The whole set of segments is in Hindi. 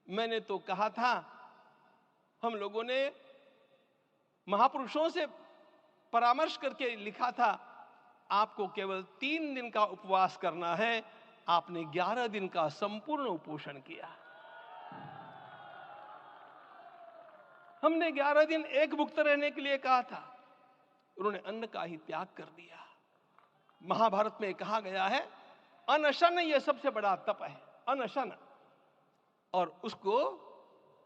मैंने तो कहा था, हम लोगों ने महापुरुषों से परामर्श करके लिखा था, आपको केवल 3 दिन का उपवास करना है। आपने 11 दिन का संपूर्ण उपोषण किया। हमने 11 दिन एक भुक्त रहने के लिए कहा था, उन्होंने अन्न का ही त्याग कर दिया। महाभारत में कहा गया है, अनशन यह सबसे बड़ा तप है, अनशन। और उसको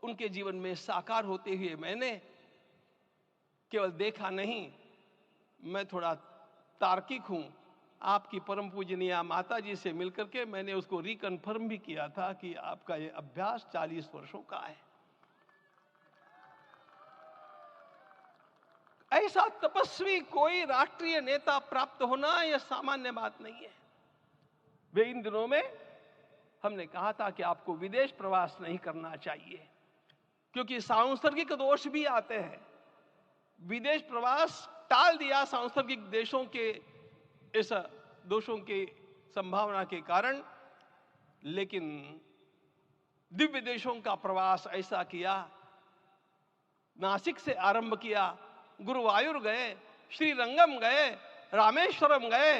उनके जीवन में साकार होते हुए मैंने केवल देखा नहीं, मैं थोड़ा तार्किक हूं। आपकी परम पूजनीय माता जी से मिलकर के मैंने उसको रिकन्फर्म भी किया था कि आपका ये अभ्यास 40 वर्षों का है। ऐसा तपस्वी कोई राष्ट्रीय नेता प्राप्त होना यह सामान्य बात नहीं है। वे इन दिनों में हमने कहा था कि आपको विदेश प्रवास नहीं करना चाहिए, क्योंकि सांसर्गिक दोष भी आते हैं। विदेश प्रवास टाल दिया सांसर्गिक देशों के इस दोषों की संभावना के कारण, लेकिन दिव्य देशों का प्रवास ऐसा किया। नासिक से आरंभ किया, गुरुवायूर गए, श्रीरंगम गए, रामेश्वरम गए।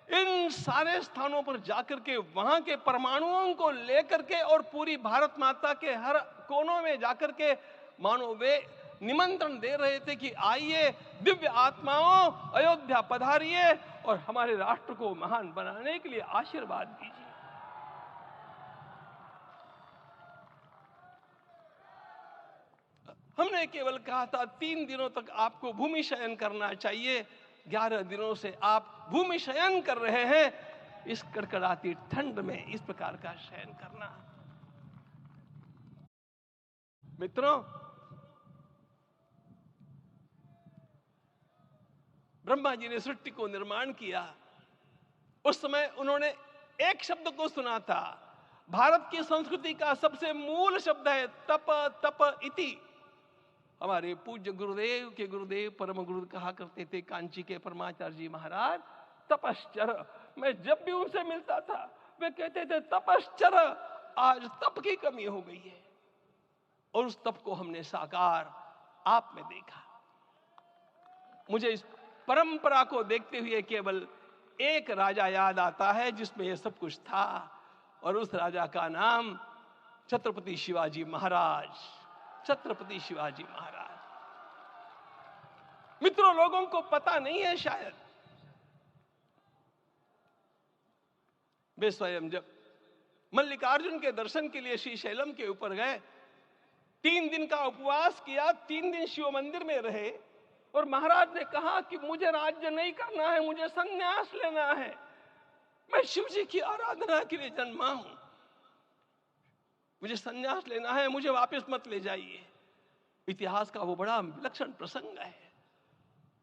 इन सारे स्थानों पर जाकर के वहां के परमाणुओं को लेकर के और पूरी भारत माता के हर कोनों में जाकर के मानो वे निमंत्रण दे रहे थे कि आइए दिव्य आत्माओं, अयोध्या पधारिए और हमारे राष्ट्र को महान बनाने के लिए आशीर्वाद दीजिए। हमने केवल कहा था 3 दिनों तक आपको भूमि शयन करना चाहिए। 11 दिनों से आप भूमि शयन कर रहे हैं। इस कड़कड़ाती ठंड में इस प्रकार का शयन करना, मित्रों, ब्रह्मा जी ने सृष्टि को निर्माण किया। उस समय उन्होंने एक शब्द को सुना था। भारत की संस्कृति का सबसे मूल शब्द है तप, तप इति। हमारे पूज्य गुरुदेव के गुरुदेव परम गुरु कहा करते थे, कांची के परमाचार्य जी महाराज, तपश्चर। मैं जब भी उनसे मिलता था वे कहते थे तपश्चर। आज तप की कमी हो गई है और उस तप को हमने साकार आप में देखा। मुझे इस परंपरा को देखते हुए केवल एक राजा याद आता है जिसमें यह सब कुछ था, और उस राजा का नाम छत्रपति शिवाजी महाराज। छत्रपति शिवाजी महाराज। मित्रों, लोगों को पता नहीं है शायद, वे स्वयं जब मल्लिकार्जुन के दर्शन के लिए श्रीशैलम के ऊपर गए, 3 दिन का उपवास किया, 3 दिन शिव मंदिर में रहे, और महाराज ने कहा कि मुझे राज्य नहीं करना है, मुझे संन्यास लेना है, मैं शिव जी की आराधना के लिए जन्मा हूं, मुझे संन्यास लेना है, मुझे वापस मत ले जाइए। इतिहास का वो बड़ा विलक्षण प्रसंग है।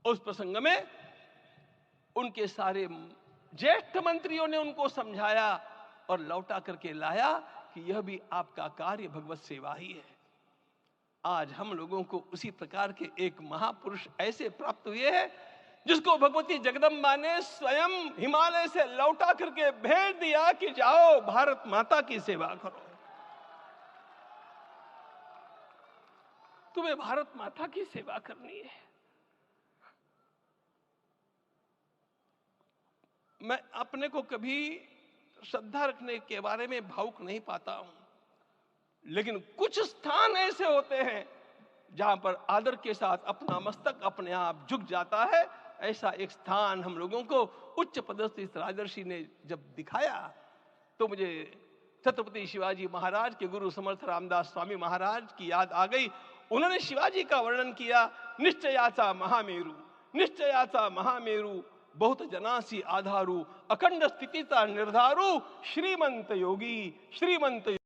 उस प्रसंग में उनके सारे ज्येष्ठ मंत्रियों ने उनको समझाया और लौटा करके लाया कि यह भी आपका कार्य भगवत सेवा ही है। आज हम लोगों को उसी प्रकार के एक महापुरुष ऐसे प्राप्त हुए हैं जिसको भगवती जगदम्बा ने स्वयं हिमालय से लौटा करके भेज दिया कि जाओ भारत माता की सेवा करो। तुम्हें भारत माता की सेवा करनी है। मैं अपने को कभी श्रद्धा रखने के बारे में भावुक नहीं पाता हूं, लेकिन कुछ स्थान ऐसे होते हैं जहां पर आदर के साथ अपना मस्तक अपने आप झुक जाता है। ऐसा एक स्थान हम लोगों को उच्च पदस्थ इस राजर्षि ने जब दिखाया तो मुझे छत्रपति शिवाजी महाराज के गुरु समर्थ रामदास स्वामी महाराज की याद आ गई। उन्होंने शिवाजी का वर्णन किया, निश्चयाचा महामेरु, निश्चयाचा महामेरु, बहुत जनासी आधारू, अखंड स्थितिता निर्धारू, श्रीमंत योगी, श्रीमंत